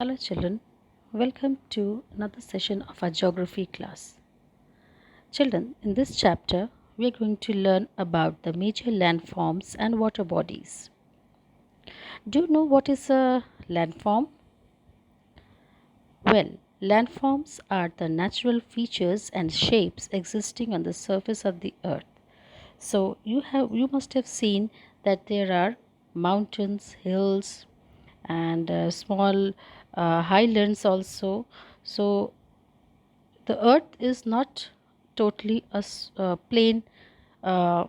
Hello children, welcome to another session of our geography class. Children, in this chapter, we are going to learn about the major landforms and water bodies. Do you know what is a landform? Well, landforms are the natural features and shapes existing on the surface of the earth. So you must have seen that there are mountains, hills, and small highlands also. So the earth is not totally a plain uh,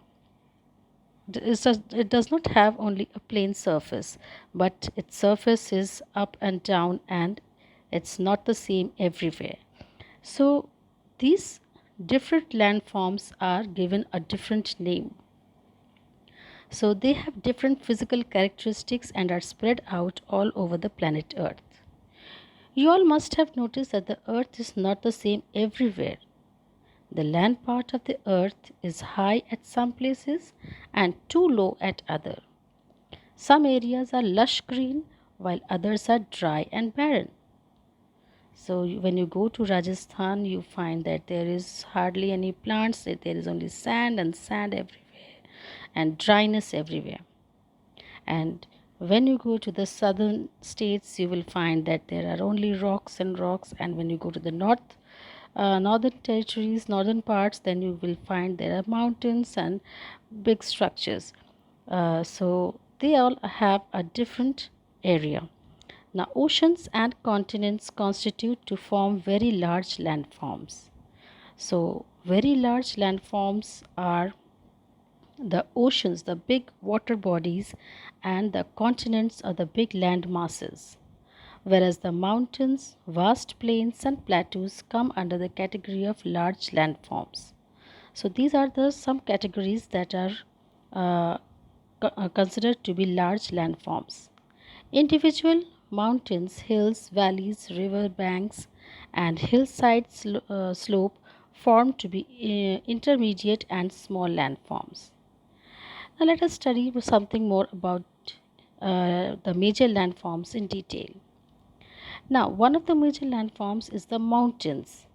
it does not have only a plain surface, but its surface is up and down, and it's not the same everywhere. So these different landforms are given a different name. So they have different physical characteristics and are spread out all over the planet earth. You all must have noticed that the earth is not the same everywhere. The land part of the earth is high at some places and too low at other. Some areas are lush green while others are dry and barren. So when you go to Rajasthan, you find that there is hardly any plants, that there is only sand and sand everywhere and dryness everywhere. And when you go to the southern states, you will find that there are only rocks and rocks. And when you go to the northern territories, northern parts, then you will find there are mountains and big structures. So they all have a different area. Now, oceans and continents constitute to form very large landforms. So, very large landforms are the oceans, the big water bodies, and the continents are the big land masses, whereas the mountains, vast plains, and plateaus come under the category of large landforms. So these are the some categories that are uh, considered to be large landforms. Individual mountains, hills, valleys, river banks, and hillside slope form to be intermediate and small landforms. Now let us study something more about the major landforms in detail. Now, one of the major landforms is the mountains.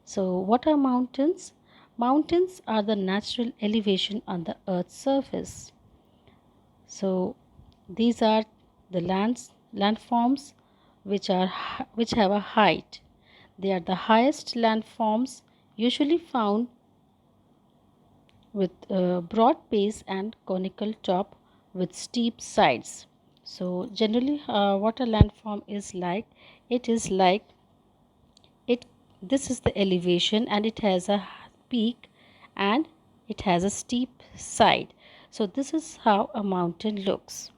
So, what are mountains? Mountains are the natural elevation on the earth's surface. So, these are the landforms which have a height. They are the highest landforms usually found with a broad base and conical top with steep sides. So generally what a landform is like, it is like it this is the elevation and it has a peak and it has a steep side. So this is how a mountain looks.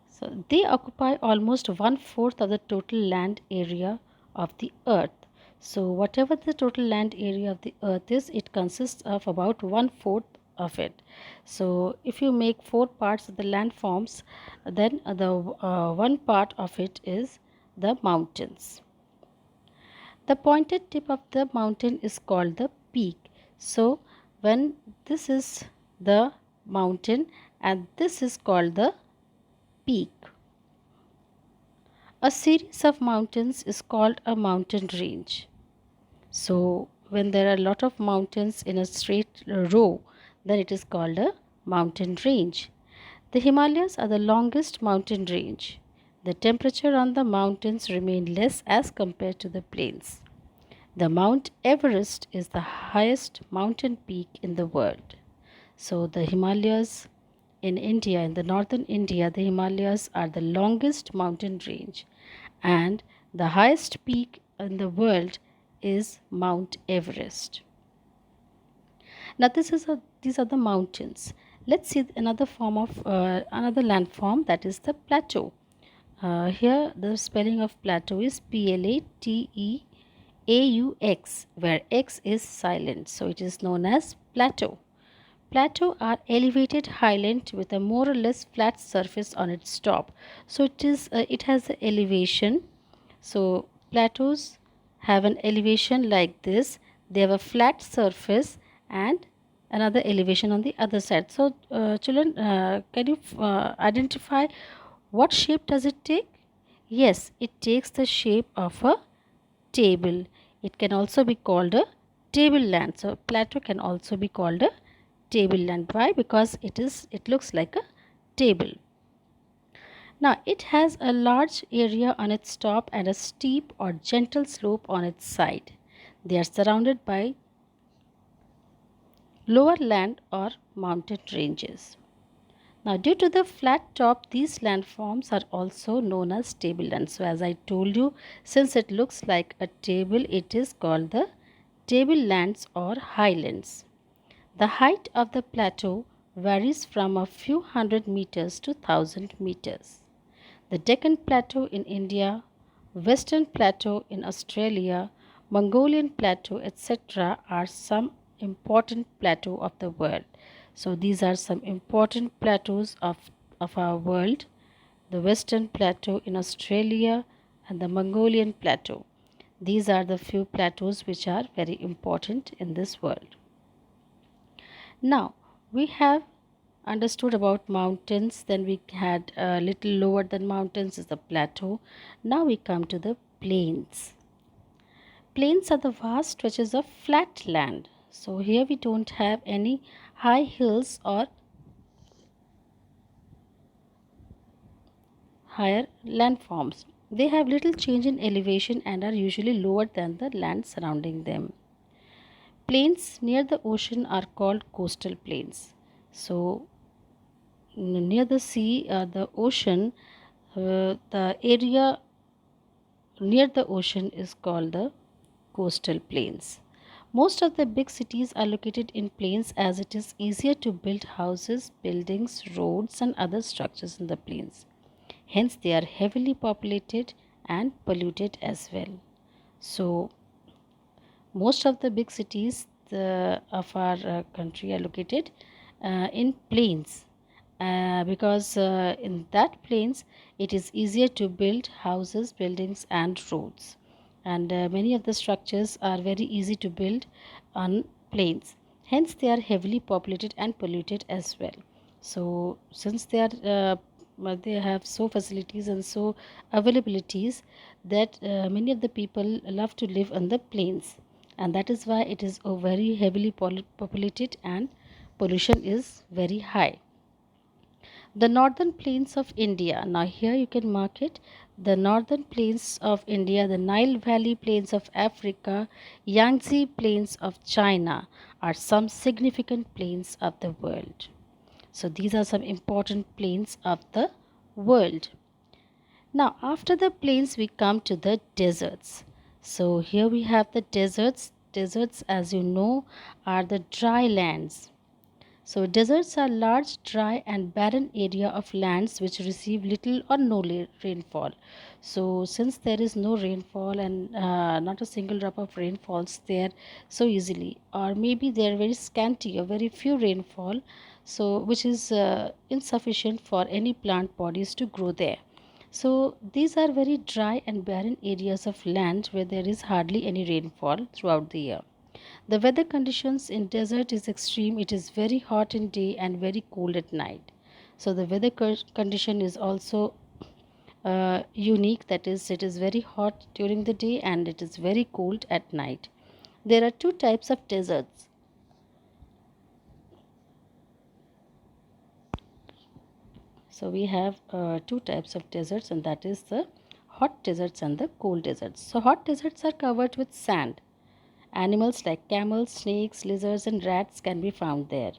So they occupy almost one fourth of the total land area of the earth. So whatever the total land area of the earth is, it consists of about one fourth of it. So if you make four parts of the landforms, then the one part of it is the mountains. The pointed tip of the mountain is called the peak. So when this is the mountain and this is called the peak. A series of mountains is called a mountain range. So, when there are a lot of mountains in a straight row, then it is called a mountain range. The Himalayas are the longest mountain range. The temperature on the mountains remain less as compared to the plains. The Mount Everest is the highest mountain peak in the world. So, the Himalayas in India, in the northern India, the Himalayas are the longest mountain range, and the highest peak in the world is Mount Everest. Now, these are the mountains. Let's see another form of another landform, that is the plateau. Here, the spelling of plateau is Plateaux, where X is silent, so it is known as plateau. Plateaux are elevated highland with a more or less flat surface on its top. So it has the elevation. So plateaus have an elevation like this. They have a flat surface and another elevation on the other side. So children, can you identify what shape does it take? Yes, it takes the shape of a table. It can also be called a tableland. So plateau can also be called a tableland. Why? Because it looks like a table. Now it has a large area on its top and a steep or gentle slope on its side. They are surrounded by lower land or mountain ranges. Now, due to the flat top, these landforms are also known as tablelands. So, as I told you, since it looks like a table, it is called the tablelands or highlands. The height of the plateau varies from a few hundred meters to 1,000 meters. The Deccan Plateau in India, Western Plateau in Australia, Mongolian Plateau, etc., are some important plateaux of the world. So these are some important plateaus of our world: the Western Plateau in Australia and the Mongolian Plateau. These are the few plateaus which are very important in this world. Now, we have understood about mountains, then we had a little lower than mountains is the plateau. Now we come to the plains. Plains are the vast stretches of flat land. So here we don't have any high hills or higher landforms. They have little change in elevation and are usually lower than the land surrounding them. Plains near the ocean are called coastal plains. So near the sea, the ocean, the area near the ocean is called the coastal plains. Most of the big cities are located in plains as it is easier to build houses, buildings, roads, and other structures in the plains. Hence, they are heavily populated and polluted as well. So, most of the big cities of our country are located in plains, because in that plains it is easier to build houses, buildings, and roads, and many of the structures are very easy to build on plains. Hence they are heavily populated and polluted as well. So since they have so facilities and so availabilities that many of the people love to live on the plains, and that is why it is very heavily populated and pollution is very high. The northern plains of India. Now, here you can mark it: the northern plains of India, the Nile Valley plains of Africa, Yangtze plains of China are some significant plains of the world. So, these are some important plains of the world. Now, after the plains, we come to the deserts. So, here we have the deserts. Deserts, as you know, are the dry lands. So, deserts are large, dry, and barren area of lands which receive little or no rainfall. So, since there is no rainfall and not a single drop of rain falls there so easily, or maybe they are very scanty or very few rainfall, so which is insufficient for any plant bodies to grow there. So, these are very dry and barren areas of land where there is hardly any rainfall throughout the year. The weather conditions in desert is extreme. It is very hot in day and very cold at night. So the weather condition is also unique. That is, it is very hot during the day and it is very cold at night. There are two types of deserts. So we have two types of deserts, and that is the hot deserts and the cold deserts. So hot deserts are covered with sand. Animals like camels, snakes, lizards, and rats can be found there.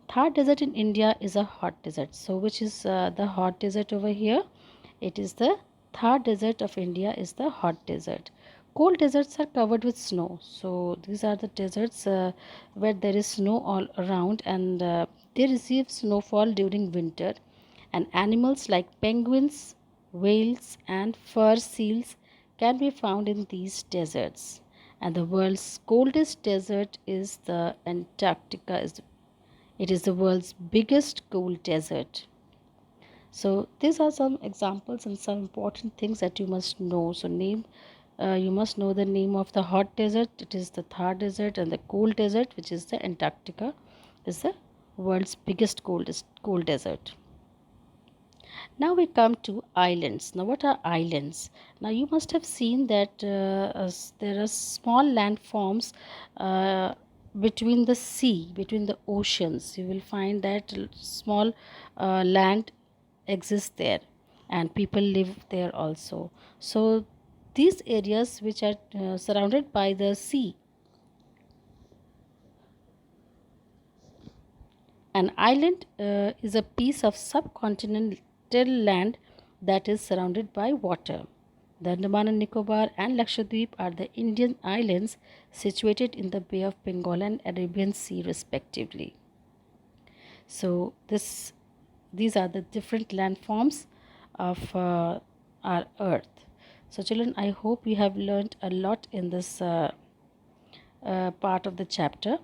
Thar Desert in India is a hot desert. So, which is the hot desert over here? It is the Thar Desert of India is the hot desert. Cold deserts are covered with snow. So, these are the deserts where there is snow all around, and they receive snowfall during winter. And animals like penguins, whales, and fur seals can be found in these deserts. And the world's coldest desert is the Antarctica. It is the world's biggest cold desert. So these are some examples and some important things that you must know. So you must know the name of the hot desert. It is the Thar Desert, and the cold desert, which is the Antarctica, is the world's biggest cold desert. Now we come to islands. Now, what are islands? Now, you must have seen that there are small landforms uh, between the sea, between the oceans. You will find that small land exists there, and people live there also. So, these areas which are surrounded by the sea. An island is a piece of subcontinental land that is surrounded by water. The Andaman and Nicobar and Lakshadweep are the Indian islands situated in the Bay of Bengal and Arabian Sea, respectively. So, these are the different landforms of our Earth. So, children, I hope you have learned a lot in this part of the chapter.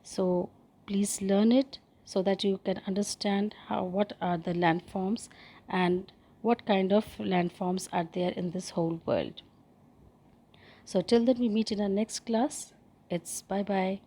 So please learn it so that you can understand how what are the landforms and what kind of landforms are there in this whole world. So till then we meet in our next class. It's bye bye.